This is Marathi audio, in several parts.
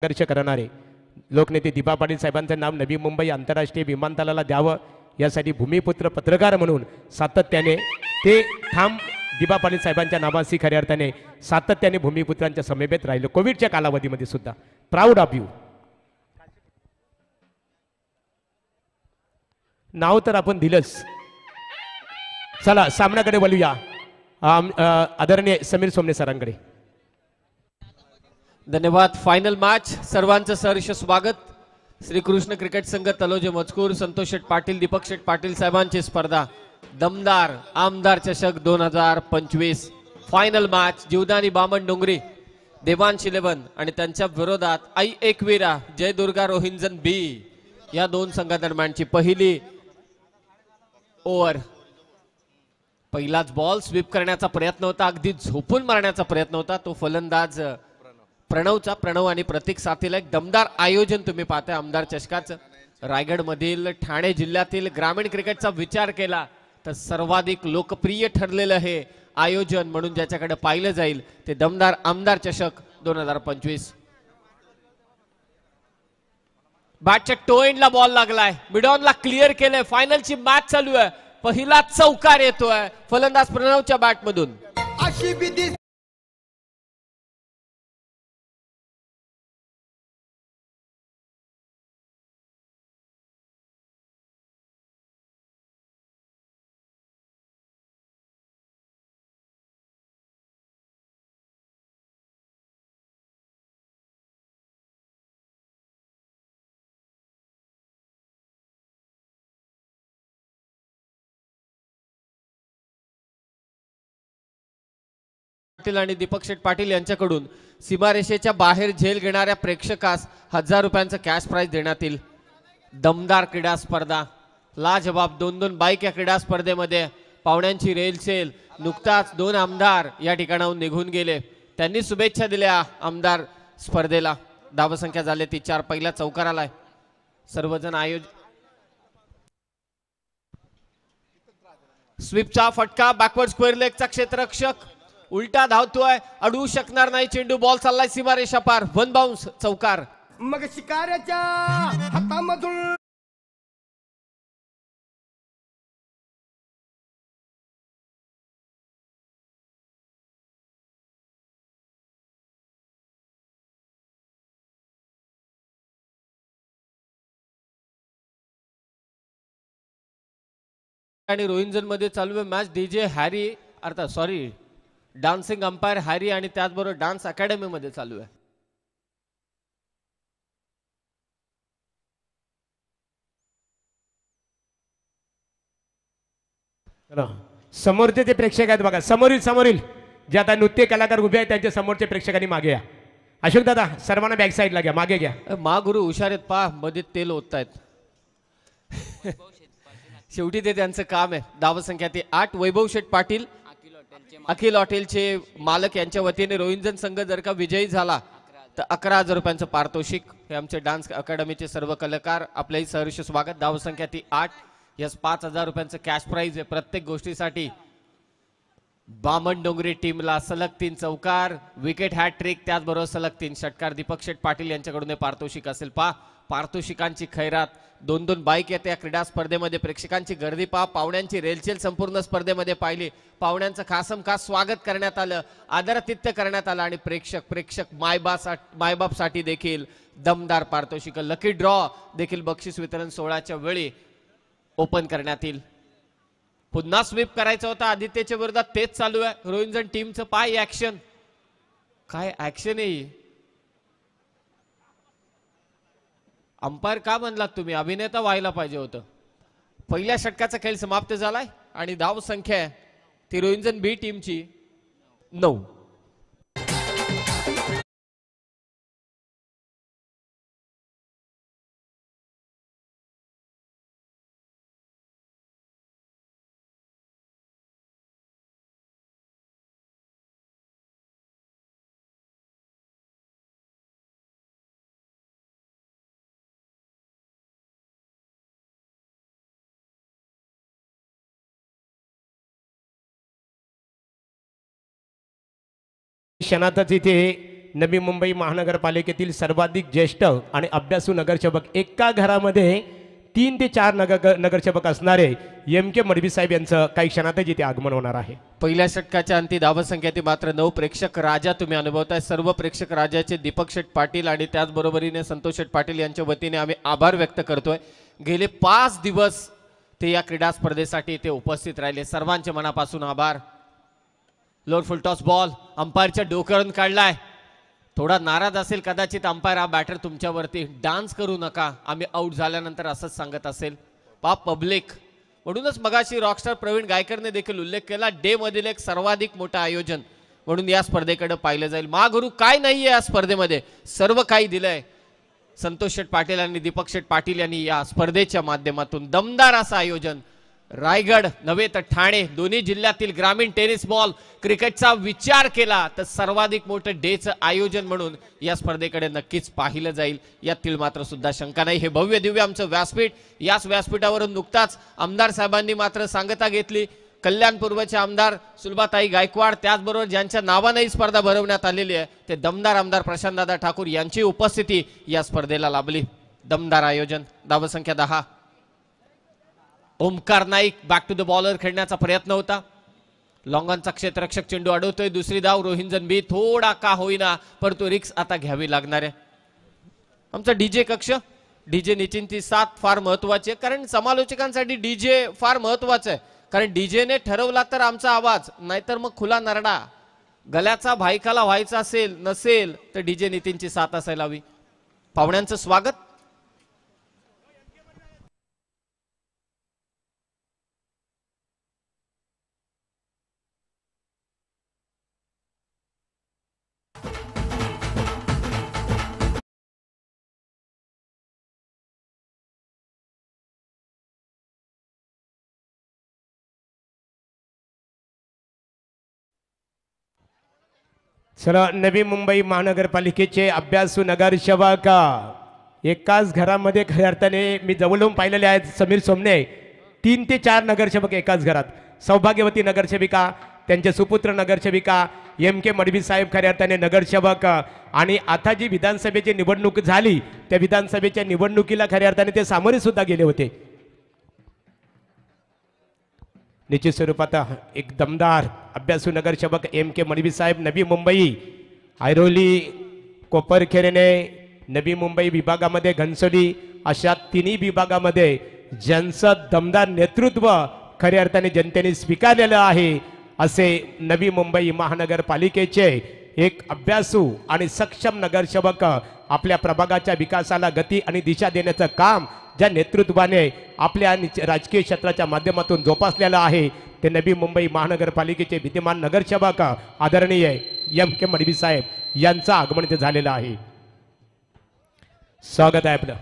संघर्ष करणारे लोकनेते दीपा पाटील साहेबांचं नाव नवी मुंबई आंतरराष्ट्रीय विमानतळाला द्यावं यासाठी भूमिपुत्र पत्रकार म्हणून सातत्याने ते ठाम दीपा पाटील साहेबांच्या नावाशी खऱ्या अर्थाने सातत्याने भूमिपुत्रांच्या समेत राहिलो कोविडच्या कालावधीमध्ये सुद्धा. Proud of you. नाव तर आपण दिलंच. चला सामन्याकडे वळूया. आदरणीय समीर सोमने सरांकडे. धन्यवाद. Final match. सर्वांचं सहर्ष स्वागत. श्रीकृष्ण क्रिकेट संघ तलोजे मजकूर संतोष शेठ पाटील दीपक शेठ पाटील साहेबांची स्पर्धा दमदार आमदार चषक 2025 फायनल मॅच. जीवदानी बामण डोंगरी देवांश 11 आणि त्यांच्या विरोधात आई एकवीरा जय दुर्गा रोहिंजन बी या दोन संघादरम्यानची पहिली ओव्हर. पहिलाच बॉल स्वीप करण्याचा प्रयत्न होता, अगदी झोपून मारण्याचा प्रयत्न होता तो फलंदाज प्रणवचा. प्रणव आणि प्रतीक साथीला एक दमदार आयोजन तुम्ही पाहताय आमदार चषकाचं. रायगड मधील ठाणे जिल्ह्यातील ग्रामीण क्रिकेटचा विचार केला तर सर्वाधिक लोकप्रिय ठरलेलं हे आयोजन म्हणून ज्याच्याकडे पाहिलं जाईल ते दमदार आमदार चषक 2025. बॅटच्या टो एंडला बॉल लागलाय, मिडॉनला क्लिअर केलंय. फायनलची मॅच चालू आहे. पहिला चौकार येतोय फलंदाज प्रणवच्या बॅटमधून. पाटील आणि दीपक शेठ पाटील यांच्याकडून सीमारेषेच्या बाहेर झेल घेणाऱ्या प्रेक्षकास 1000 रुपयांचं कॅश प्राइज देण्यात येईल. दमदार क्रीडा स्पर्धा. लाजवाब 2-2 बाईक या क्रीडा स्पर्धेमध्ये पाहुण्यांची रेलचेल. नुकताच 2 आमदार या ठिकाणाहून निघून गेले, त्यांनी शुभेच्छा दिल्या आमदार स्पर्धेला. धावसंख्या झाली ती 4. पहिल्या चौकाराला आहे. सर्वजण स्वीपचा फटका. बॅकवर्ड स्क्वेअर लेगचा क्षेत्ररक्षक उलटा धावतोय, अडवू शकणार नाही चेंडू. बॉल चाललाय सीमारेषा पार. 1 बाउन्स चौकार. मग शिकाऱ्याच्या हातामधून आणि रोहिंजन मध्ये चालू आहे मॅच. डीजे हॅरी अर्थात सॉरी डान्सिंग अंपायर हॅरी आणि त्याचबरोबर डान्स अकॅडमी मध्ये चालू आहे. समोरचे जे प्रेक्षक आहेत बघा, समोरील जे आता नृत्य कलाकार उभे आहेत त्यांच्या समोरचे प्रेक्षकांनी मागे या. अशोक दादा सर्वांना बॅक साईडला घ्या, मागे घ्या. मा गुरु हुशार आहेत पा, मध्ये तेल ओततायत. शेवटी ते त्यांचं काम आहे. धावसंख्या ती 8. वैभव शेठ पाटील अखिल हॉटेलचे मालक यांच्या वतीने रोहिंजन संघ जर का विजयी झाला तर 11,000 रुपयांचं पारितोषिक. हे आमचे डान्स अकॅडमीचे सर्व कलाकार, आपल्याही सहर्ष स्वागत. धावसंख्या ती 8. यस 5,000 रुपयांचं कॅश प्राइज आहे प्रत्येक गोष्टीसाठी. बामण डोंगरी टीमला सलग 3 चौकार, विकेट हॅट्रिक, त्याचबरोबर सलग 3 षटकार. दीपक शेठ पाटील यांच्याकडून हे पारितोषिक असेल. पारितोषिकांची खैरात. 2-2 बाईक येते या क्रीडा स्पर्धेमध्ये. प्रेक्षकांची गर्दी पाहुण्यांची रेलचेल संपूर्ण स्पर्धेमध्ये पाहिली. पाहुण्यांचं खासम खास स्वागत करण्यात आलं, आदरातिथ्य करण्यात आलं आणि प्रेक्षक मायबापसाठी देखील दमदार पारितोषिक. लकी ड्रॉ देखील बक्षीस वितरण सोहळ्याच्या वेळी ओपन करण्यात येईल. पुन्हा स्वीप करायचा होता आदित्यच्या विरोधात, तेच चालू आहे. रोहिंजन टीमचं पाय ऍक्शन. काय ऍक्शन आहे? अंपायर का म्हणलात तुम्ही? अभिनेता व्हायला पाहिजे होतं. पहिल्या षटकाचा खेळ समाप्त झालाय आणि धाव संख्या ती रोहिंजन बी टीमची 9. क्षणातच इथे नवी मुंबई महानगरपालिकेतील सर्वाधिक ज्येष्ठ आणि अभ्यासू नगरसेवक, एका घरामध्ये 3 ते 4 नगरसेवक असणारे एम के मडवी साहेब यांचं काही क्षणातच इथे आगमन होणार आहे. पहिल्या षटकाच्या अंती धावसंख्या ती मात्र 9. प्रेक्षक राजा तुम्ही अनुभवताय. सर्व प्रेक्षक राजाचे दीपक शेठ पाटील आणि त्याचबरोबरीने संतोष शेठ पाटील यांच्या वतीने आम्ही आभार व्यक्त करतोय. गेले 5 दिवस ते या क्रीडा स्पर्धेसाठी ते उपस्थित राहिले. सर्वांचे मनापासून आभार. लोअर फुल टॉस बॉल अंपायरच्या डोक्यावरून काढलाय. थोडा नाराज असेल कदाचित अंपायर, हा बॅटर तुमच्यावरती डान्स करू नका, आम्ही आउट झाल्यानंतर असंच सांगत असेल. पब्लिक म्हणूनच मगाशी रॉकस्टार प्रवीण गायकरने देखील उल्लेख केला, डे मधील एक सर्वाधिक मोठं आयोजन म्हणून या स्पर्धेकडे पाहिलं जाईल. महागुरु काय नाहीये या स्पर्धेमध्ये, सर्व काही दिलंय. संतोष शेठ पाटील आणि दीपक शेठ पाटील यांनी या स्पर्धेच्या माध्यमातून दमदार असं आयोजन. रायगड नव्हे तर ठाणे दोन्ही जिल्ह्यातील ग्रामीण टेनिस बॉल क्रिकेटचा विचार केला तर सर्वाधिक मोठं डेचं आयोजन म्हणून या स्पर्धेकडे नक्कीच पाहिलं जाईल, यातील मात्र सुद्धा शंका नाही. हे भव्य दिव्य आमचं व्यासपीठ, याच व्यासपीठावरून नुकताच आमदार साहेबांनी मात्र सांगता घेतली. कल्याण पूर्वचे आमदार सुलभाताई गायकवाड, त्याचबरोबर ज्यांच्या नावाने ही स्पर्धा भरवण्यात आलेली आहे ते दमदार आमदार प्रशांतदादा ठाकूर यांची उपस्थिती या स्पर्धेला लाभली. दमदार आयोजन. धावसंख्या 10. Omkar Naik back to the bowler खेळण्याचा प्रयत्न होता. लॉंगॉनचा क्षेत्ररक्षक चेंडू अडवतोय. दुसरी धाव रोहिंजन बी, थोडा का होईना परंतु रिक्स आता घ्यावी लागणार आहे. आमचा डीजे कक्ष, डीजे निचिंती साथ फार महत्वाची आहे, कारण समालोचकांसाठी डीजे फार महत्वाचं आहे. कारण डीजेने ठरवला तर आमचा आवाज, नाहीतर मग खुला नरडा. गल्याचा भाईकाला व्हायचा असेल नसेल तर डीजे नितीनची साथ असायला हवी. पाहुण्यांचं स्वागत. चला, नवी मुंबई महानगरपालिकेचे अभ्यासू नगरसेवक, एकाच घरामध्ये खऱ्या अर्थाने मी जवळून पाहिलेले आहेत. समीर सोमने, 3 ते 4 नगरसेवक एकाच घरात. सौभाग्यवती नगरसेविका, त्यांचे सुपुत्र नगरसेविका एम के मडवी साहेब खऱ्या अर्थाने नगरसेवक. आणि आता जी विधानसभेची निवडणूक झाली त्या विधानसभेच्या निवडणुकीला खऱ्या अर्थाने ते सामोरे सुद्धा गेले होते. निश्चित स्वरूपात एक दमदार अभ्यासू नगरसेवक एम के मडवी साहेब, नवी मुंबई, ऐरोली, कोपरखेरणे, नवी मुंबई विभागामध्ये घनसोली, अशा तिन्ही विभागामध्ये ज्यांचं दमदार नेतृत्व खऱ्या अर्थाने जनतेने स्वीकारलेलं आहे, असे नवी मुंबई महानगरपालिकेचे एक अभ्यासू आणि सक्षम नगरसेवक आपल्या प्रभागाच्या विकासाला गती आणि दिशा देण्याचं काम ज्या नेतृत्वाने आपल्या राजकीय क्षेत्राच्या माध्यमातून जोपासलेलं आहे ते नवी मुंबई महानगरपालिकेचे विद्यमान नगरसेवक आदरणीय एम के मडवी साहेब यांचं आगमन इथे झालेलं आहे. स्वागत आहे आपलं.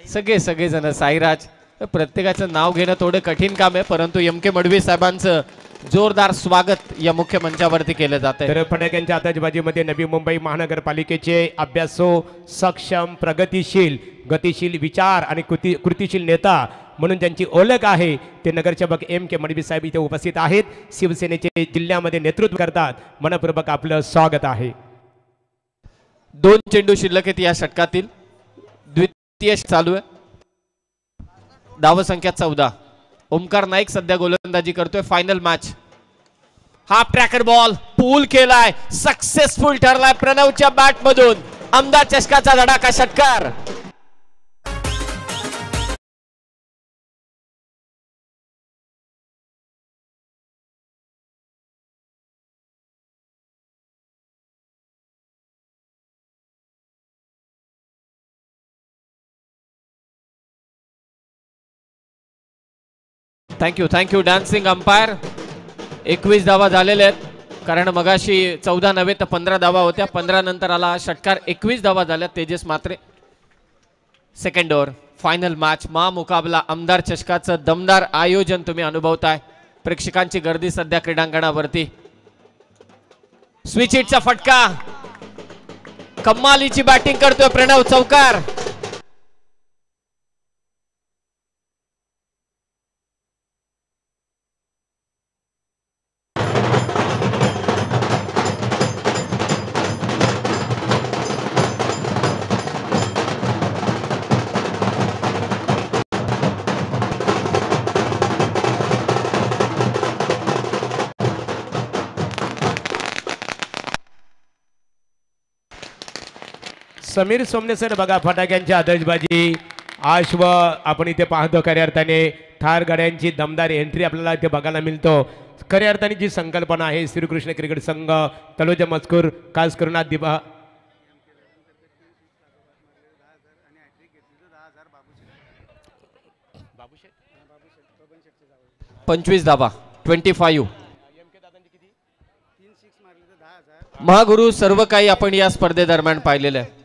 सगळेजण साईराज, प्रत्येकाचं नाव घेणं थोडं कठीण काम आहे, परंतु एम.के. मडवी साहेबांचं जोरदार स्वागत या मुख्य मंचावरती केलं जात आहे. तर फटाक्यांच्या आतषबाजीमध्ये नवी मुंबई महानगरपालिकेचे अभ्यासू, सक्षम, प्रगतिशील, गतिशील विचार आणि कृतिशील नेता म्हणून ज्यांची ओळख आहे ते नगरसेवक एम.के. मडवी साहेब इथे उपस्थित आहेत. शिवसेनेचे जिल्ह्यामध्ये नेतृत्व करतात. मनपूर्वक आपलं स्वागत आहे. 2 चेंडू शिल्लक आहेत या षटकातील. द्वितीय चालू आहे. धावसंख्या 14. ओमकार नाईक सध्या गोलंदाजी करतोय. Final match. Half tracker ball pull केलाय, सक्सेसफुल ठरलाय प्रणवच्या बॅट मधून. आमदार चषकाचा धडाका षटकार. Thank you dancing umpire. 21 धावा झालेल्या आहेत, कारण मगाशी 14 नव्हे तर 15 धावा होत्या. 15 नंतर आला षटकार. 21 धावा झाल्या. Tejas Mhatre. Second over. Final match. मुकाबला आमदार चषकाचं दमदार आयोजन तुम्ही अनुभवताय. प्रेक्षकांची गर्दी सध्या क्रीडांगणावरती. स्विच हिटचा फटका. कमालीची बॅटिंग करतोय प्रणव. चौकार. समीर सोमने सर बघा, फटाक्यांची आतषबाजी. आश्व आपण इथे पाहतो. खऱ्या अर्थाने थार गाड्यांची दमदार एंट्री आपल्याला इथे बघायला मिळतो. खऱ्या अर्थाने जी संकल्पना आहे श्रीकृष्ण क्रिकेट संघ तलोजा मजकूर खास करून दिबा 25 धावा. 25. महागुरु सर्व काही आपण या स्पर्धेदरम्यान पाहिलेलं आहे.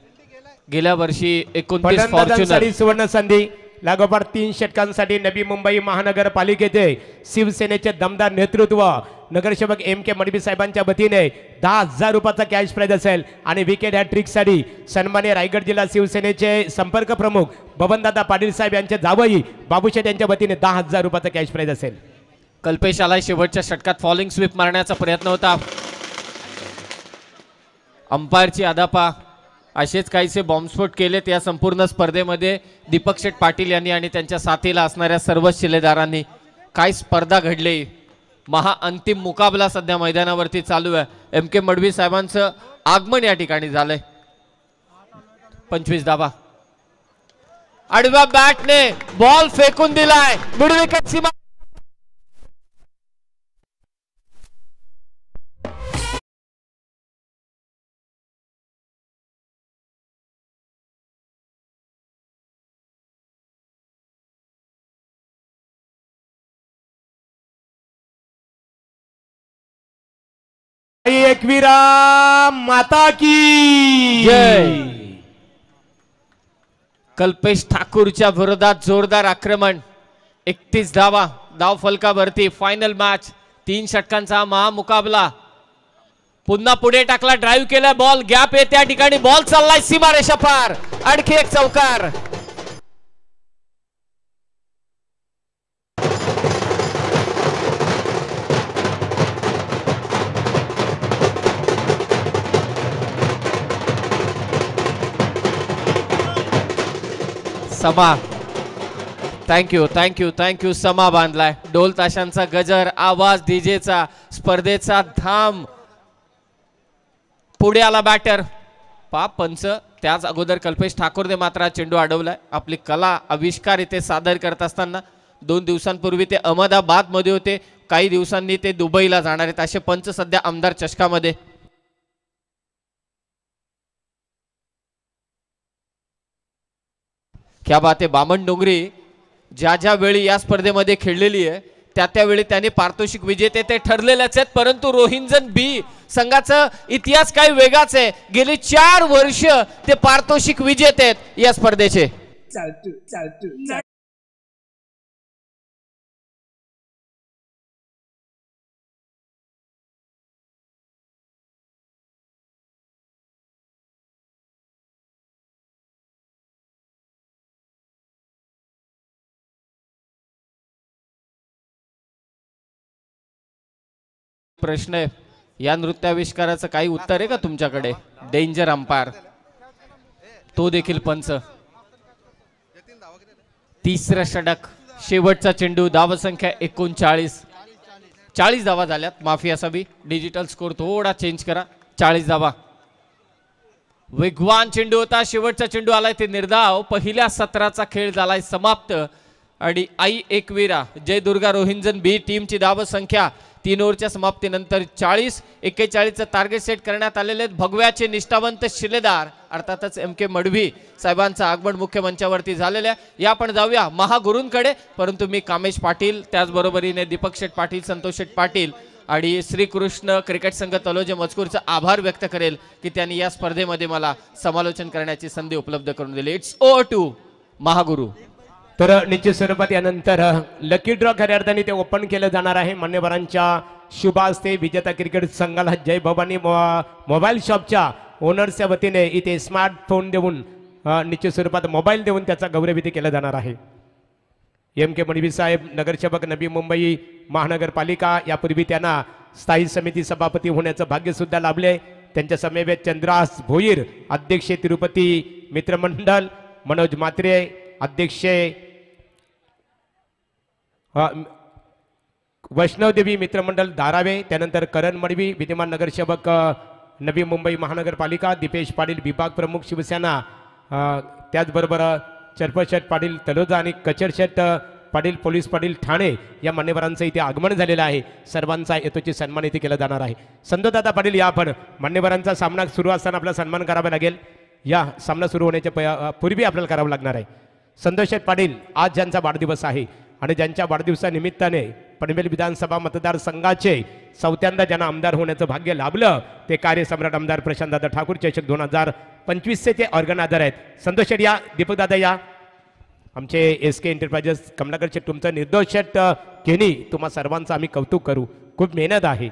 गेल्या वर्षी 29 फॉर्च्युनर सुवर्ण संधी. लागोपाठ 3 षटकांसाठी नवी मुंबई महानगरपालिकेचे शिवसेनेचे दमदार नेतृत्व नगरसेवक एम.के. मडवी साहेबांच्या वतीने 10,000 रुपयाचा कॅश प्राइज असेल. आणि विकेट हॅट्रिकसाठी सन्मान्य रायगड जिल्हा शिवसेनेचे संपर्क प्रमुख बबनदादा पाटील साहेब यांचे जावई बाबूशेठ यांच्या वतीने 10,000 रुपयाचा कॅश प्राइज असेल. कल्पेश आलाय शेवटच्या षटकात. फॉलिंग स्वीप मारण्याचा प्रयत्न होता. अंपायरची आदापा. असेच काहीसे बॉम्बस्फोट केलेत या संपूर्ण स्पर्धेमध्ये दीपक शेठ पाटील यांनी आणि त्यांच्या साथीला असणाऱ्या सर्व शिलेदारांनी. काय स्पर्धा घडली. महाअंतिम मुकाबला सध्या मैदानावरती चालू आहे. एम.के. मडवी साहेबांचं आगमन या ठिकाणी झालंय. 25 धावा. आडव्या बॅटने बॉल फेकून दिलाय. मिडविकेट सीमा. एकवीरा माता की जय. कल्पेश ठाकूरच्या विरोधात जोरदार आक्रमण. 31 धावा धाव फलकावरती. Final match. 3 षटकांचा महामुकाबला. पुन्हा पुढे टाकला. ड्राईव्ह केला. बॉल गॅप आहे त्या ठिकाणी. बॉल चाललाय सीमारेषा पार. आणखी एक चौकार. समा. थँक्यू समा बांधलाय. ढोल ताशांचा गजर, आवाज डीजेचा, स्पर्धेचा धाम. पुढे आला बॅटर. पंच. त्याच अगोदर कल्पेश ठाकूरने मात्र चेंडू अडवलाय. आपली कला आविष्कार इथे सादर करत असताना 2 दिवसांपूर्वी ते अहमदाबाद मध्ये होते. काही दिवसांनी ते दुबईला जाणार आहेत. असे पंच सध्या आमदार चषकामध्ये. क्या बात आहे. बामण डोंगरी ज्या वेळी या स्पर्धेमध्ये खेळलेली आहे त्यावेळी त्यांनी पारितोषिक विजेते ते ठरलेलेच आहेत. परंतु रोहिंजन बी संघाचा इतिहास काही वेगळाच आहे. गेली 4 वर्ष ते पारितोषिक विजेते आहेत या स्पर्धेचे. प्रश्न आहे, या नृत्याविष्काराचं काही उत्तर आहे का तुमच्याकडे? डेंजर अंपायर, तो देखील पंच. तिसरा षटक, शेवटचा चेंडू, धावसंख्या 39. 40 धावा झाल्यात, माफी असावी. डिजिटल स्कोर थोडा चेंज करा. 40 धावा. वेगवान चेंडू होता, शेवटचा चेंडू आलाय ते निर्धाव. पहिल्या सत्राचा खेळ झालाय समाप्त आणि आई एकवीरा जय दुर्गा रोहिंजन बी टीमची धावसंख्या 3 ओव्हरच्या समाप्तीनंतर 40-41 टार्गेट सेट करण्यात आलेले आहेत. भगव्याचे निष्ठावंत शिलेदार अर्थातच MK मडवी साहेबांचं आगमन मुख्य मंचावरती झालेलं आहे. या आपण जाऊया महागुरूंकडे, परंतु मी कामेश पाटील, त्याचबरोबरीने दीपक शेठ पाटील, संतोष शेठ पाटील आणि श्रीकृष्ण क्रिकेट संघ तलोजे मजकूरचा आभार व्यक्त करेल की त्यांनी या स्पर्धेमध्ये मला समालोचन करण्याची संधी उपलब्ध करून दिली. It's over to Mahaguru. तर निश्चित स्वरूपात यानंतर लकी ड्रॉ खऱ्या अर्थाने ते ओपन केलं जाणार आहे. मान्यवरांच्या शुभ हस्ते विजेता क्रिकेट संघाला जय भवानी मोबाईल शॉपच्या ओनर्सच्या वतीने इथे स्मार्टफोन देऊन निश्चित स्वरूपात मोबाईल देऊन त्याचा गौरवविधी केला जाणार आहे. MK मडवी साहेब नगरसेवक नवी मुंबई महानगरपालिका, यापूर्वी त्यांना स्थायी समिती सभापती होण्याचं भाग्य सुद्धा लाभले. त्यांच्या समवेत चंद्रास भोईर अध्यक्ष तिरुपती मित्रमंडळ, मनोज मात्रे अध्यक्ष वैष्णवदेवी मित्रमंडळ धारावे, त्यानंतर करण मडवी विद्यमान नगरसेवक नवी मुंबई महानगरपालिका, दीपेश पाटील विभाग प्रमुख शिवसेना, त्याचबरोबर चरपशेठ पाटील तलोजा आणि कचरशेठ पाटील पोलीस पाटील ठाणे या मान्यवरांचं इथे आगमन झालेलं आहे. सर्वांचा यथोचित सन्मान इथे केला जाणार आहे. संतदादा पाटील या आपण मान्यवरांचा सामना सुरू असताना आपला सन्मान करावा लागेल. या सामना सुरू होण्याच्या पूर्वी आपल्याला करावं लागणार आहे. संतोष शेठ पाटील आज ज्यांचा वाढदिवस आहे आणि ज्यांच्या वाढदिवसानिमित्ताने पनवेल विधानसभा मतदारसंघाचे 4थ्यांदा ज्यांना आमदार होण्याचं भाग्य लाभलं ते कार्यसम्राट आमदार प्रशांतदादा ठाकूर चषक 2025चे ते ऑर्गनायझर आहेत. संतोष शेठ या, दीपकदादा या. आमचे SK एंटरप्राइजेस कमलाकर शेठ, तुमचं निर्दोष शेठ केनी, तुम्हा सर्वांचं आम्ही कौतुक करू. खूप मेहनत आहे.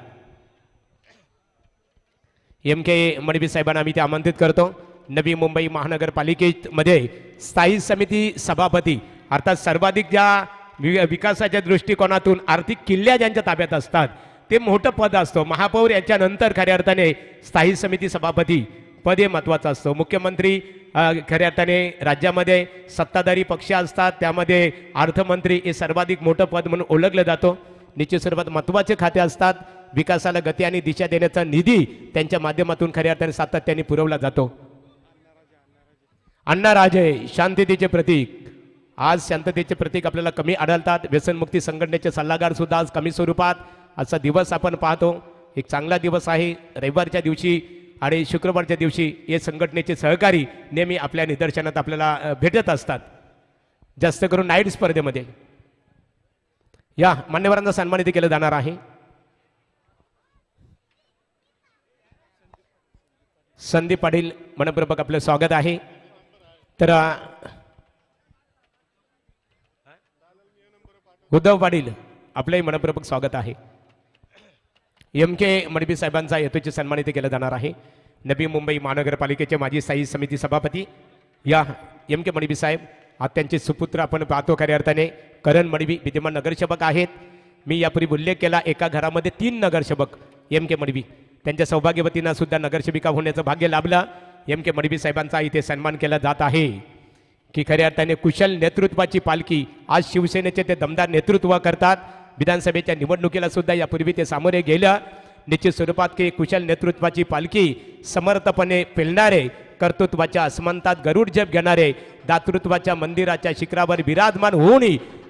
MK मडवी साहेबांना आम्ही ते आमंत्रित करतो. नवी मुंबई महानगरपालिकेमध्ये स्थायी समिती सभापती अर्थात सर्वाधिक ज्या विकासाच्या दृष्टिकोनातून आर्थिक किल्ल्या ज्यांच्या ताब्यात असतात ते मोठं पद असतं. महापौर याच्यानंतर खऱ्या अर्थाने स्थायी समिती सभापती पद हे महत्त्वाचं असतं. मुख्यमंत्री खऱ्या अर्थाने राज्यामध्ये सत्ताधारी पक्ष असतात, त्यामध्ये अर्थमंत्री हे सर्वाधिक मोठं पद म्हणून ओळखलं जातं. निश्चित स्वरूपात महत्त्वाचे खाते असतात. विकासाला गती आणि दिशा देण्याचा निधी त्यांच्या माध्यमातून खऱ्या अर्थाने सातत्याने पुरवला जातो. अण्णाराजे शांततेचे प्रतीक, आज शांततेचे प्रतीक आपल्याला कमी आढळतात. व्यसनमुक्ती संघटनेचे सल्लागार सुद्धा आज कमी स्वरूपात असा दिवस आपण पाहतो. एक चांगला दिवस आहे. रविवारच्या दिवशी आणि शुक्रवारच्या दिवशी हे संघटनेचे सहकारी नेहमी आपल्या निदर्शनात आपल्याला भेटत असतात, जास्त करून नाईट स्पर्धेमध्ये. या मान्यवरांना सन्मानित केलं जाणार आहे. संदीप पाटील मनपूर्वक आपलं स्वागत आहे. तर उद्धव पाटील आपलंही मनपूर्वक स्वागत आहे. MK मडवी साहेबांचा यथोचित सन्मान इथे केला जाणार आहे. नवी मुंबई महानगरपालिकेचे माजी स्थायी समिती सभापती या MK मडवी साहेब, आज त्यांचे सुपुत्र आपण पाहतो खऱ्या अर्थाने करण मडवी विद्यमान नगरसेवक आहेत. मी यापूर्वी उल्लेख केला, एका घरामध्ये 3 नगरसेवक MK मडवी, त्यांच्या सौभाग्यवतींना सुद्धा नगरसेविका होण्याचं भाग्य लाभलं. MK मडवी साहेबांचा इथे सन्मान केला जात आहे की खऱ्या अर्थाने कुशल नेतृत्वाची पालखी आज शिवसेनेचे ते दमदार नेतृत्व करतात. विधानसभेच्या निवडणुकीला सुद्धा यापूर्वी ते सामोरे गेलं. निश्चित स्वरूपात की कुशल नेतृत्वाची पालखी समर्थपणे पेलणारे, कर्तृत्वाच्या अस्मंतात गरुड जप घेणारे दातृत्वाच्या मंदिराच्या शिखरावर विराजमान होऊन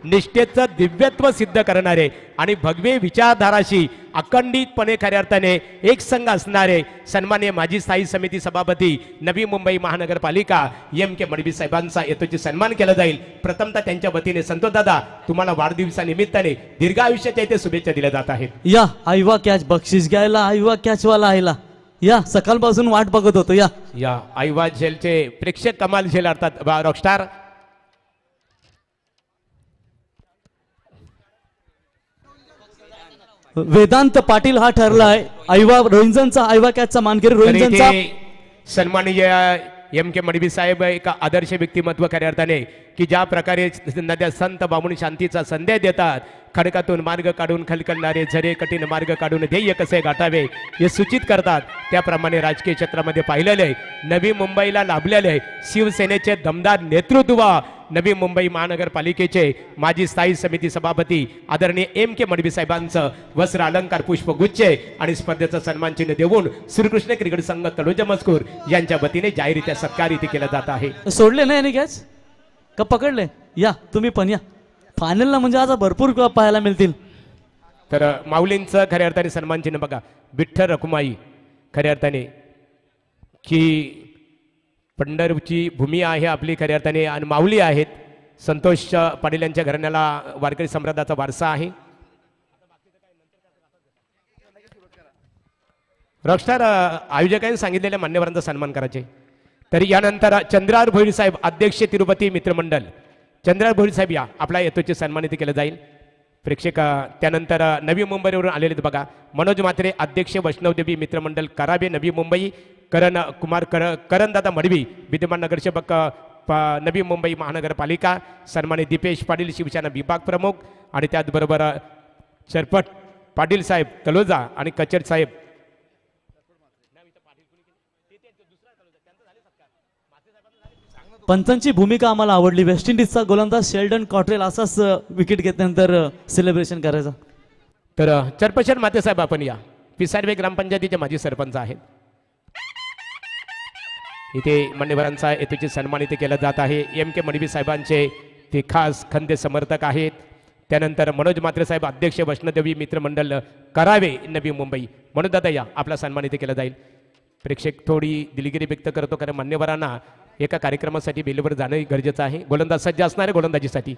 निष्ठेचं दिव्यत्व सिद्ध करणारे आणि भगवे विचारधाराशी अखंडितपणे खऱ्या अर्थाने एक संघ असणारे सन्माननीय माजी स्थायी समिती सभापती नवी मुंबई महानगरपालिका MK मडवी साहेबांचा येतोची सन्मान केला जाईल. प्रथमतः त्यांच्या वतीने संतोष दादा तुम्हाला वाढदिवसानिमित्ताने दीर्घायुष्याच्या इथे शुभेच्छा दिल्या जात आहेत. या आईवा कॅच बक्षीस घ्यायला आईवा कॅचवाला आयला या सकाळपासून वाट बघत होतो. या आईवा झेलचे प्रेक्षक कमाल झेल अर्थात रॉकस्टार वेदांत पाटील हा ठरलाय आईवा रोहिंजनचा आईवा कॅचचा मानकरी रोहिंजनचा सन्माननीय MK मडवी साहेब एक आदर्श व्यक्तिमत्व खऱ्या अर्थाने की ज्या प्रकारे नद्या संत बामून शांतीचा संदेश देतात, खडकातून मार्ग काढून खलकलणारे झरे कठीण मार्ग काढून ध्येय कसे गाठावे हे सूचित करतात. त्याप्रमाणे राजकीय क्षेत्रामध्ये पाहिलेले नवी मुंबईला लाभलेले शिवसेनेचे दमदार नेतृत्व नवी मुंबई महानगरपालिकेचे माजी स्थायी समिती सभापती आदरणीय MK मडवी साहेबांचं वस्त्र अलंकार पुष्पगुच्छ आणि स्पर्धेचा सन्मान चिन्ह देऊन श्रीकृष्ण क्रिकेट संघ तळोजा मजकूर यांच्या वतीने जाहीररित्या सत्कार इथे केला जात आहे. सोडले नाही आणि कॅच का पकडले? या तुम्ही पण या फायनलला म्हणजे आज भरपूर पाहायला मिळतील. तर माऊलींचं खऱ्या अर्थाने सन्मान चिन्ह बघा विठ्ठल रखुमाई खऱ्या अर्थाने की पंढरपूरची भूमी आहे आपली खऱ्या अर्थाने आणि माऊली आहेत. संतोष पाटील यांच्या घराण्याला वारकरी सम्राटाचा वारसा आहे. रॉकस्टार आयोजकांनी सांगितलेल्या मान्यवरांचा सन्मान करायचे. तर यानंतर चंद्रार भोईर साहेब अध्यक्ष तिरुपती मित्रमंडळ चंद्रार भोईर साहेब या आपला येतोचे सन्मानित केलं जाईल. प्रेक्षक त्यानंतर नवी मुंबईवरून आलेले बघा मनोज म्हात्रे अध्यक्ष वैष्णवदेवी मित्रमंडळ करावे नवी मुंबई करण कुमार करणदादा मडवी विद्यमान नगरसेवक नवी मुंबई महानगरपालिका सन्मानित दीपेश पाटील शिवसेना विभाग प्रमुख आणि त्याचबरोबर चरपट पाटील साहेब तलोजा आणि कचर साहेब पंचांची भूमिका आम्हाला आवडली. वेस्ट इंडिजचा गोलंदाज शेल्डन कॉट्रेल असाच विकेट घेतल्यानंतर सेलिब्रेशन करायचं. तर चरपशर माते साहेब आपण या पिसारवे ग्रामपंचायतीचे माजी सरपंच आहेत. इथे मान्यवरांचा येथेचे सन्मान इथे केला जात आहे. MK मडवी साहेबांचे ते खास खंदे समर्थक आहेत. त्यानंतर मनोज म्हात्रे साहेब अध्यक्ष वैष्णोदेवी मित्रमंडळ करावे नवी मुंबई म्हणून दादा या आपला सन्मान इथे केला जाईल. प्रेक्षक थोडी दिलगिरी व्यक्त करतो कारण मान्यवरांना एका कार्यक्रमासाठी बेलवर जाणं गरजेचं आहे. गोलंदाज सज्ज असणारे गोलंदाजीसाठी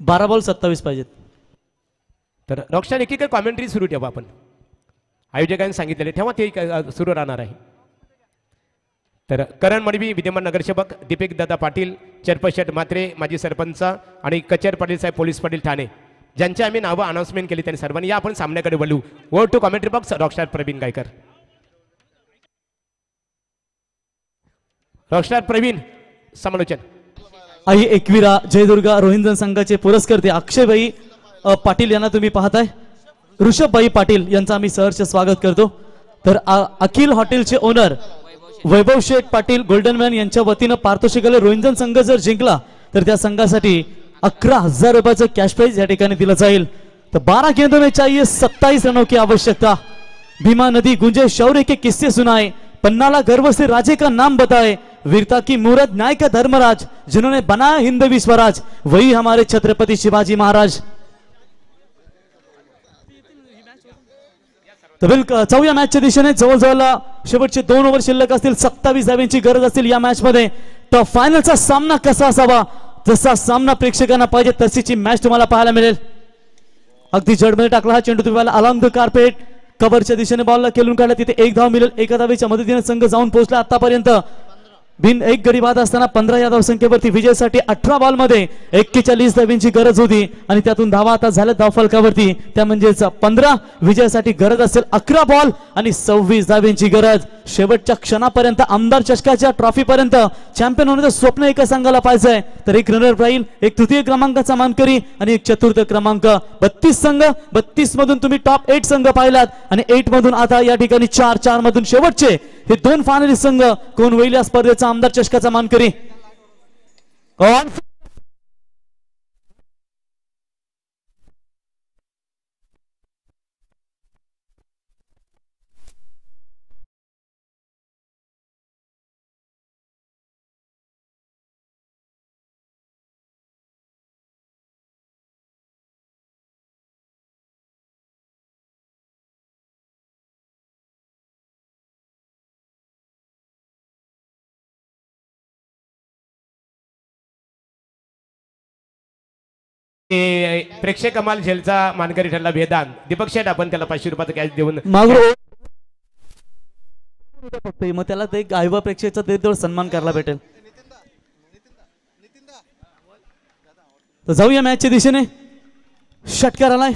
12 बॉल 27 पाहिजेत. तर रॉकस्टार एकीकडे कॉमेंट्री सुरू ठेवा आपण आयोजकांनी सांगितलेले तेव्हा ते सुरू राहणार आहे. तर करण मडवी विद्यमान नगरसेवक दीपक दादा पाटील चरपशट म्हात्रे माजी सरपंच आणि कचर पाटील साहेब पोलीस पाटील ठाणे ज्यांचे आम्ही नावं अनाउन्समेंट केली त्यांनी सर्वांनी या आपण सामन्याकडे वळू. Word to commentary box rockstar Pravin Gaikar. Rockstar Pravin समालोचन. आई एकविरा जयदुर्गा रोहिंजन संघाचे पुरस्कर्ते अक्षयभाई पाटील यांना तुम्ही पाहताय. ऋषभभाई पाटील यांचं आम्ही सहर्ष स्वागत करतो. तर अखिल हॉटेलचे ओनर वैभव शेठ पाटील गोल्डनमॅन यांच्या वतीनं पारितोषिकाला रोहिंजन संघ जर जिंकला तर त्या संघासाठी 11,000 रुपयाचं कॅश प्राइज या ठिकाणी दिलं जाईल. तर 12 गेंदों में चाहिए 27 रनों की आवश्यकता. भीमा नदी गुंजे शौर्य के किस्से सुनाए, पन्नाला गर्व से राजे का नाम बताए, वीरता की मूरत न्याय का धर्मराज, जिन्होंने बनाया हिंदवी स्वराज वही हमारे छत्रपति शिवाजी महाराज. चौथ्या मॅचच्या दिशेने जवळजवळ शेवटचे 2 ओव्हर शिल्लक असतील. 27 धावांची गरज असतील या मॅच मध्ये. तर फायनलचा सामना कसा असावा जसा सामना प्रेक्षकांना पाहिजे तशीची मॅच तुम्हाला पाहायला मिळेल. अगदी जडमध्ये टाकला हा चेंडू तुम्हाला अलॉंग द कार्पेट कव्हरच्या दिशेने बॉलला खेळून काढला. तिथे 1 धाव मिळेल. 1 धावेच्या मदतीने संघ जाऊन पोहोचला आतापर्यंत. बिन 1 गडी बाद असताना 15 या धावसंख्येवरती विजयासाठी 18 बॉल मध्ये 41 धावांची गरज होती आणि त्यातून धावा आता झाल्या धावफलकावरती. त्या म्हणजेच 15 विजयासाठी गरज असेल 11 बॉल आणि 26 धावांची गरज. शेवटच्या क्षणापर्यंत आमदार चषकाच्या ट्रॉफी पर्यंत चॅम्पियन होण्याचं स्वप्न एका संघाला पाहायचंय. तर एक रनर राहील, एक तृतीय क्रमांकाचा मानकरी आणि एक चतुर्थ क्रमांक. 32 संघ, 32 मधून तुम्ही टॉप 8 संघ पाहिलात आणि 8 मधून आता या ठिकाणी 4 मधून शेवटचे हे 2 फायनलिस्ट संघ कोण होईल या स्पर्धेचा आमदार चषकाचा मानकरी. ते प्रेक्षक कमाल झेलचा मानकरी ठरला वेदांत. दीपक शेठ आपण त्याला 500 रुपयाचा कॅश देऊन मागरो फक्त मग त्याला ते गायवा प्रेक्षकाचा तेवढा सन्मान करायला भेटेल. तर जाऊया मॅचच्या दिशेने. षटकार आलाय.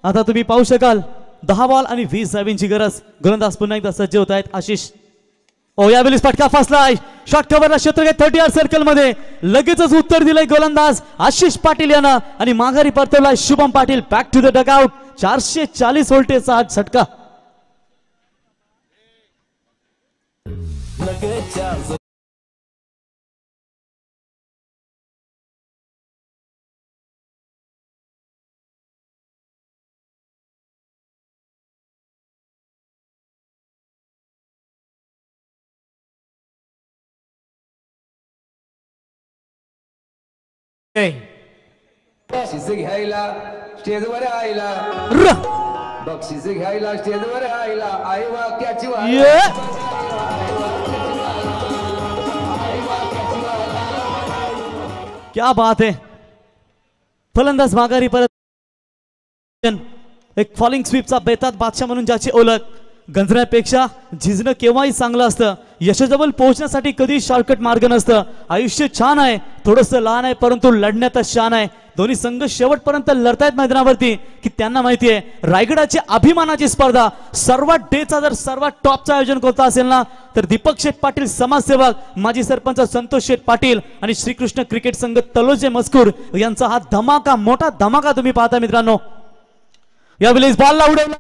आता तुम्ही पाहू शकाल 10 बॉल आणि 20 धावांची गरज. गोलंदाज पुन्हा एकदा सज्ज होत आहेत आशिष. ओ यावेळी फटका फसलाय. शॉट कव्हरला क्षेत्र 30 यार्ड सर्कल मध्ये. लगेचच उत्तर दिलंय गोलंदाज आशिष पाटील यांना आणि माघारी परतवलाय Shubham Patil. Back to the dugout. 440 व्होल्टेजचा हा झटका. बक्षीस घ्यायला स्टेजवर आईला बक्षीस घ्यायला स्टेजवर आईला आई वाक्याची क्या बात है. फलंदाज माघारी परत. एक फॉलिंग स्वीपचा बेतात बादशाह म्हणून ज्याची ओळख. गंजण्यापेक्षा झिजणं केव्हाही चांगलं असतं. यशजवळ पोहोचण्यासाठी कधी शॉर्टकट मार्ग नसतं. आयुष्य छान आहे, थोडंसं लहान आहे, परंतु लढण्यातच छान आहे. दोन्ही संघ शेवटपर्यंत लढतायत मैदानावरती की त्यांना माहिती आहे रायगडाची अभिमानाची स्पर्धा सर्वात डेचा जर सर्वात टॉपचं आयोजन करत असेल ना तर दीपक शेठ पाटील समाजसेवक, माजी सरपंच संतोष शेठ पाटील आणि श्रीकृष्ण क्रिकेट संघ तलोजे मजकूर यांचा हा धमाका, मोठा धमाका तुम्ही पाहता मित्रांनो. यावेळी बॉलला उडवला.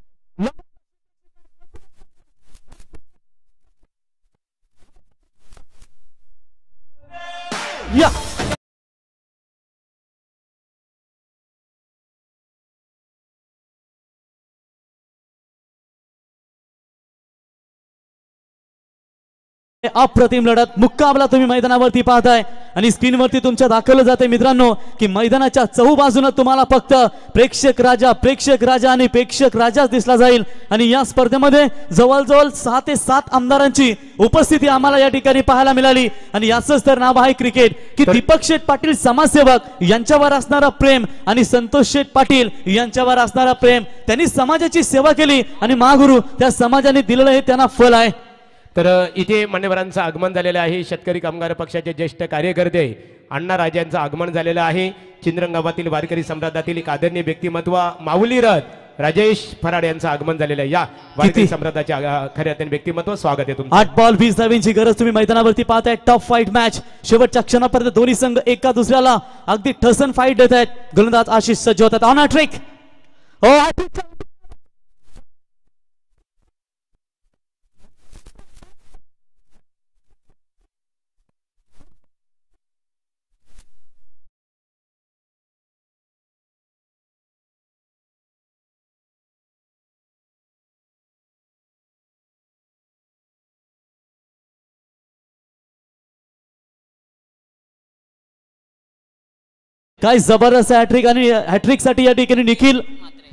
या अप्रतिम लढत मुक्काबला तुम्ही मैदानावरती पाहताय आणि स्क्रीनवरती तुमच्या दाखवलं जाते मित्रांनो की मैदानाच्या चहूबाजूने तुम्हाला फक्त प्रेक्षक राजा आणि प्रेक्षक राजाच दिसला जाईल. आणि या स्पर्धेमध्ये जवळजवळ 6 ते 7 आमदारांची उपस्थिती आम्हाला या ठिकाणी पाहायला मिळाली. आणि याचंच तर नाव आहे क्रिकेट की दीपक शेठ पाटील समाजसेवक यांच्यावर असणारा प्रेम आणि संतोष शेठ पाटील यांच्यावर असणारा प्रेम. त्यांनी समाजाची सेवा केली आणि महागुरु त्या समाजाने दिलेलं हे त्यांना फल आहे. तर इथे मान्यवरांचं आगमन झालेलं आहे. शेतकरी कामगार पक्षाचे ज्येष्ठ कार्यकर्ते अण्णा राजांचं आगमन झालेलं आहे. चिंद्रगावातील वारकरी सम्राटातील एक आदरणीय व्यक्तिमत्व माऊली रथ राजेश फराड यांचं आगमन झालेलं आहे. या वारकरी सम्राटाचे खऱ्या अर्थाने व्यक्तिमत्व स्वागत आहे तुमचं. 8 बॉल 20 धावांची गरज तुम्ही मैदानावरती पाहताय. Tough fight match. शेवटच्या क्षणापर्यंत दोन्ही संघ एका दुसऱ्याला अगदी ठसन फाईट देत आहेत. गोलंदाज आशिष सज्ज होतात. On a trick. काय जबरदस्त हॅट्रिक आणि हॅट्रिक साठी या ठिकाणी निखिल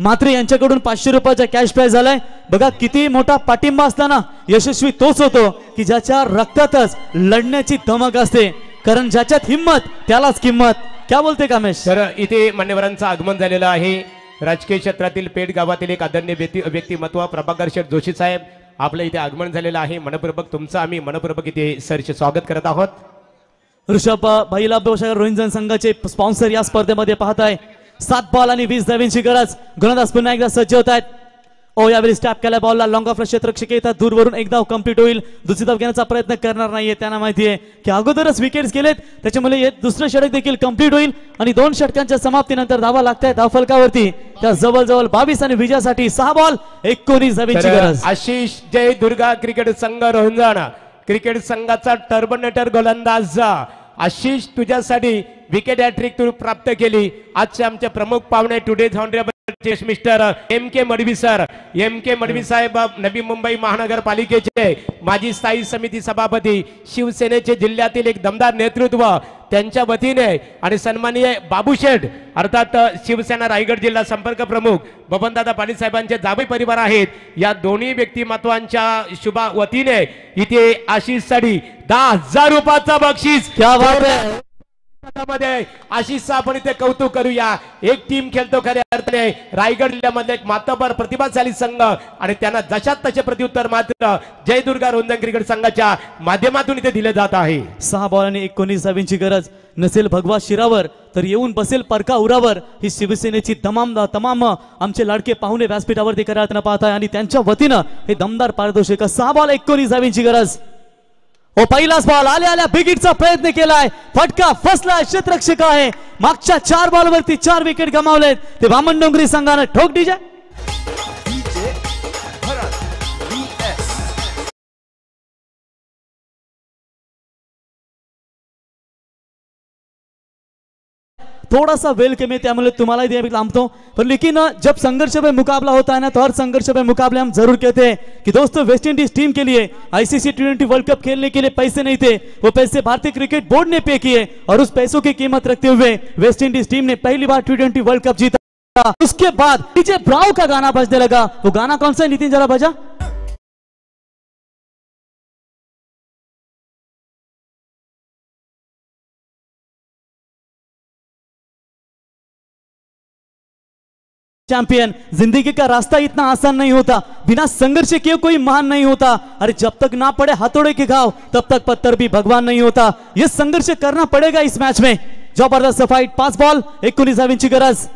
मात्रे यांच्याकडून 500 रुपयाचा कॅश प्राइज झालाय. बघा किती मोठा पाठिंबा असताना यशस्वी तोच होतो की ज्याच्या रक्तातच लढण्याची धमक असते. कारण ज्याच्यात हिम्मत त्यालाच किंमत. क्या बोलते कामेश. तर इथे मान्यवरांचं आगमन झालेलं आहे. राजकीय क्षेत्रातील पेठ गावातील एक आदरणीय व्यक्तिमत्व प्रभाकर शेठ जोशी साहेब आपलं इथे आगमन झालेलं आहे. मनपूर्वक तुमचं आम्ही मनपूर्वक इथे सरचे स्वागत करत आहोत. ऋषभ भाईला रोहिंजन संघाचे स्पॉन्सर या स्पर्धेमध्ये पाहताय. 7 बॉल आणि 20 धावांची गरज. गोलंदाज पुन्हा एकदा सज्ज होत आहेत. ओ यावेळी स्टॅप केला बॉलला लॉंग ऑफ क्षेत्ररक्षक येतात. दूरवरून एक धाव कंप्लीट होईल. दुसरी धाव घेण्याचा प्रयत्न करणार नाहीये. त्यांना माहिती आहे की अगोदरच विकेट्स गेलेत त्याच्यामुळे दुसरं षटक देखील कंप्लीट होईल आणि 2 षटकांच्या समाप्तीनंतर धावा लागतायत धावफलकावरती. त्या जवळ 22 आणि विजयासाठी 6 बॉल 19 धावांची गरज. आशिष जय दुर्गा क्रिकेट संघ रोहंजाणा क्रिकेट संघाचा टर्मिनेटर गोलंदाज आशिष तुझ्यासाठी विकेट हॅट्रिक तू प्राप्त केली. आजचे आमचे प्रमुख पाहुणे today's honourable mister MK Madvi sir. MK Madvi साहेब नवी मुंबई महानगरपालिकेचे माजी स्थायी समिती सभापती, शिवसेनेचे जिल्ह्यातील एक दमदार नेतृत्व त्यांच्या वतीने आणि सन्माननीय बाबू शेठ अर्थात शिवसेना रायगड जिल्हा संपर्क प्रमुख बबनदादा पाटील साहेबांचे जावई परिवार आहेत. या दोन्ही व्यक्तिमत्वांच्या शुभ वतीने इथे आशिष साठी 10,000 रुपयाचा बक्षीस. क्या बात है. मध्ये आशिष आपण इथे कौतुक करूया. एक टीम खेळतो खऱ्या अर्थाने रायगड जिल्ह्यामधले एक मातबर प्रतिभाशाली संघ आणि त्यांना जशात तसे प्रत्युत्तर मात्र जय दुर्गा रोंजन क्रिकेट संघाच्या माध्यमातून इथे दिले जात आहे. 6 बॉल आणि 19 धावींची गरज. नसेल भगवा शिरावर तर येऊन बसेल परका उरावर. ही शिवसेनेची तमाम आमचे लाडके पाहुणे व्यासपीठावरती खऱ्या अर्थानं पाहत आहे आणि त्यांच्या वतीनं हे दमदार पारितोषिक. 6 बॉल 19 धावींची गरज. ओ पहिलाच बॉल आल्या बिगिटचा प्रयत्न केलाय. फटका फसलाय. क्षेत्ररक्षक आहे. मागच्या 4 बॉलवरती 4 विकेट गमावलेत. ते वामन डोंगरी संघानं ठोक डीजे. थोड़ा सा वेल कमी त्यामुळे तुम्हाला दिया लांबतो पर लेकिन जब संघर्ष पे मुकाबला होता है ना तो हर संघर्ष पे मुकाबले हम जरूर कहते हैं कि दोस्तों वेस्ट इंडीज टीम के लिए आईसीसी टी20 वर्ल्ड कप खेलने के लिए पैसे नहीं थे. वो पैसे भारतीय क्रिकेट बोर्ड ने पे किए और उस पैसों की कीमत रखते हुए वेस्ट इंडीज टीम ने पहली बार टी20 वर्ल्ड कप जीता. उसके बाद डीजे ब्राउ का गाना बजने लगा. वो गाना कौन सा है नितिन जरा बजा. चैंपियन. जिंदगी का रास्ता इतना आसान नहीं होता. बिना संघर्ष किए कोई महान नहीं होता. अरे जब तक ना पड़े हथौड़े के घाव तब तक पत्थर भी भगवान नहीं होता. ये संघर्ष करना पड़ेगा इस मैच में. जबरदस्त फाइट. 5 बॉल 19 धावींची गरज.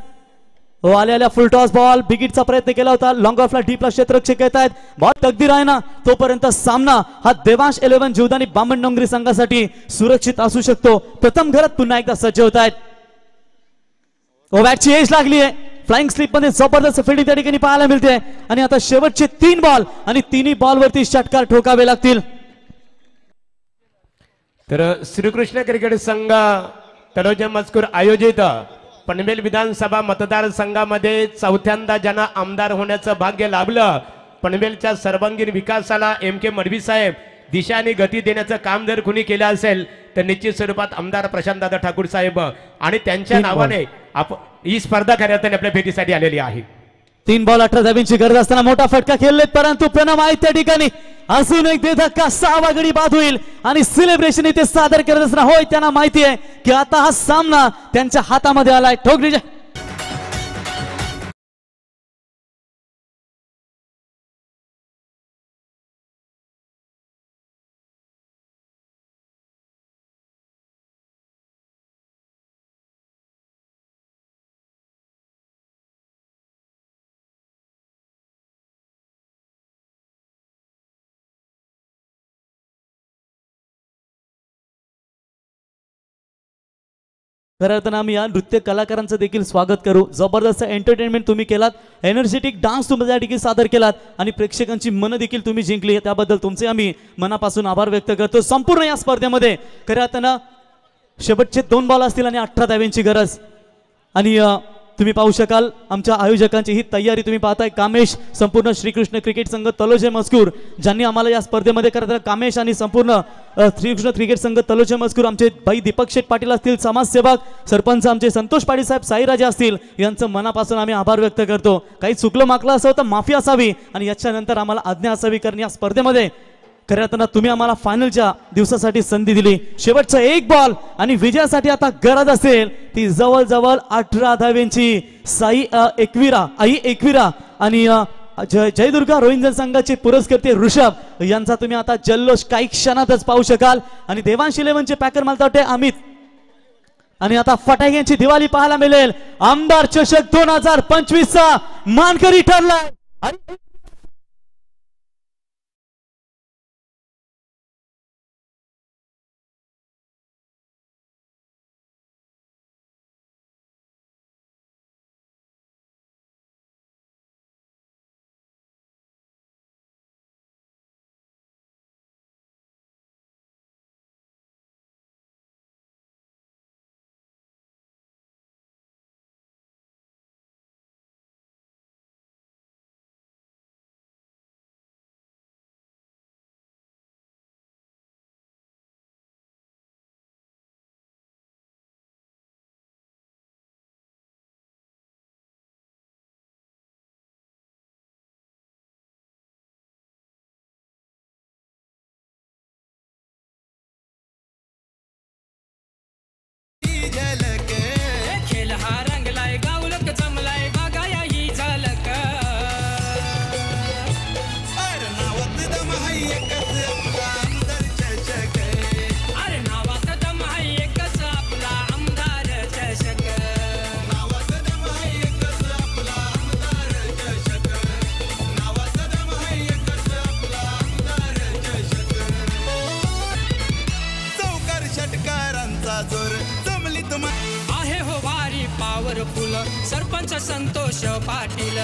आल्या फुल टॉस बॉल. बिगिटचा प्रयत्न केला होता. लॉंग ऑफला डीपला क्षेत्ररक्षक येत आहेत. बॉल तकदीर आहे ना तोपर्यंत सामना हा देवांश 11 जीवदानी बामण डोंगरी संघासाठी सुरक्षित असू शकतो. प्रथम घरात पुन्हा एकदा सज्ज होत आहेत. बॅटची एज लागली आहे. फ्लाइंग स्लिप मध्ये जबरदस्त फिल्डिंग त्या ठिकाणी पाहायला मिळते आणि आता शेवटचे 3 बॉल आणि तिन्ही बॉलवरती षटकार ठोकावे लागतील. तर श्रीकृष्ण क्रिकेट संघ तळोजा मजकूर आयोजित पनवेल विधानसभा मतदारसंघामध्ये चौथ्यांदा ज्यांना आमदार होण्याचं भाग्य लाभलं. पनवेलच्या सर्वांगीण विकासाला के मडवी साहेब दिशा आणि गती देण्याचं काम जर कुणी केलं असेल तर निश्चित स्वरूपात आमदार प्रशांतदादा ठाकूर साहेब आणि त्यांच्या नावाने ही स्पर्धा खऱ्या अर्थाने आपल्या भेटीसाठी आलेली आहे. 3 बॉल 18 धावींची गरज असताना मोठा फटका खेळलेत परंतु प्रणव आहेत त्या ठिकाणी. अजून एक धक्का 6वा गडी बाद होईल आणि सेलिब्रेशन इथे सादर करत असताना होय त्यांना माहिती आहे की आता हा सामना त्यांच्या हातामध्ये आलाय. ठोक डीजे. खरं अर्थानं आम्ही या नृत्य कलाकारांचं देखील स्वागत करू. जबरदस्त एंटरटेनमेंट तुम्ही केलात. एनर्जेटिक डान्स तुम्ही त्या ठिकाणी सादर केलात आणि प्रेक्षकांची मन देखील तुम्ही जिंकली. त्याबद्दल तुमचे आम्ही मनापासून आभार व्यक्त करतो. संपूर्ण या स्पर्धेमध्ये खरं अर्थानं शेवटचे 2 बॉल असतील आणि 18 धाव्यांची गरज आणि तुम्ही पाहू शकाल आमच्या आयोजकांची ही तयारी तुम्ही पाहताय. कामेश संपूर्ण श्रीकृष्ण क्रिकेट संघ तलोजे मजकूर ज्यांनी आम्हाला या स्पर्धेमध्ये करत कामेश आणि संपूर्ण श्रीकृष्ण क्रिकेट संघ तलोजे मजकूर आमचे भाई दीपक शेठ पाटील असतील समाजसेवक सरपंच आमचे संतोष पाटील साहेब साईराजे असतील यांचं मनापासून आम्ही आभार व्यक्त करतो. काही चुकलं माकलं असं तर माफी असावी आणि याच्यानंतर आम्हाला आज्ञा असावी कारण या स्पर्धेमध्ये खऱ्या अर्थानं तुम्ही आम्हाला फायनलच्या दिवसासाठी संधी दिली. शेवटचा 1 बॉल आणि विजयासाठी आता गरज असेल ती जवळजवळ 18 धाव्यांची. आई एकविरा आणि जय दुर्गा रोहिंजन संघाचे पुरस्कर्ते ऋषभ यांचा तुम्ही आता जल्लोष काही क्षणातच पाहू शकाल आणि देवांश 11चे पॅकर मला वाटते अमित आणि आता फटाक्यांची दिवाळी पाहायला मिळेल. आमदार चषक 2025 चा मानकरी ठरलाय. सरपंच संतोष पाटील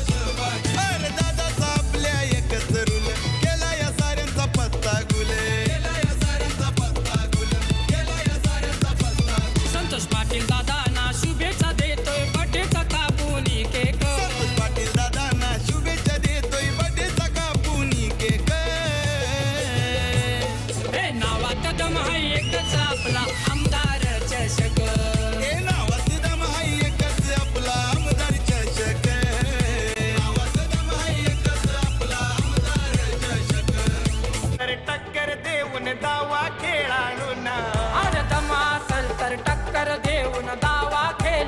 अरे दादाचा आपल्या एकच रूल केला या साऱ्यांचा पत्ता गुले संतोष पाटील दादा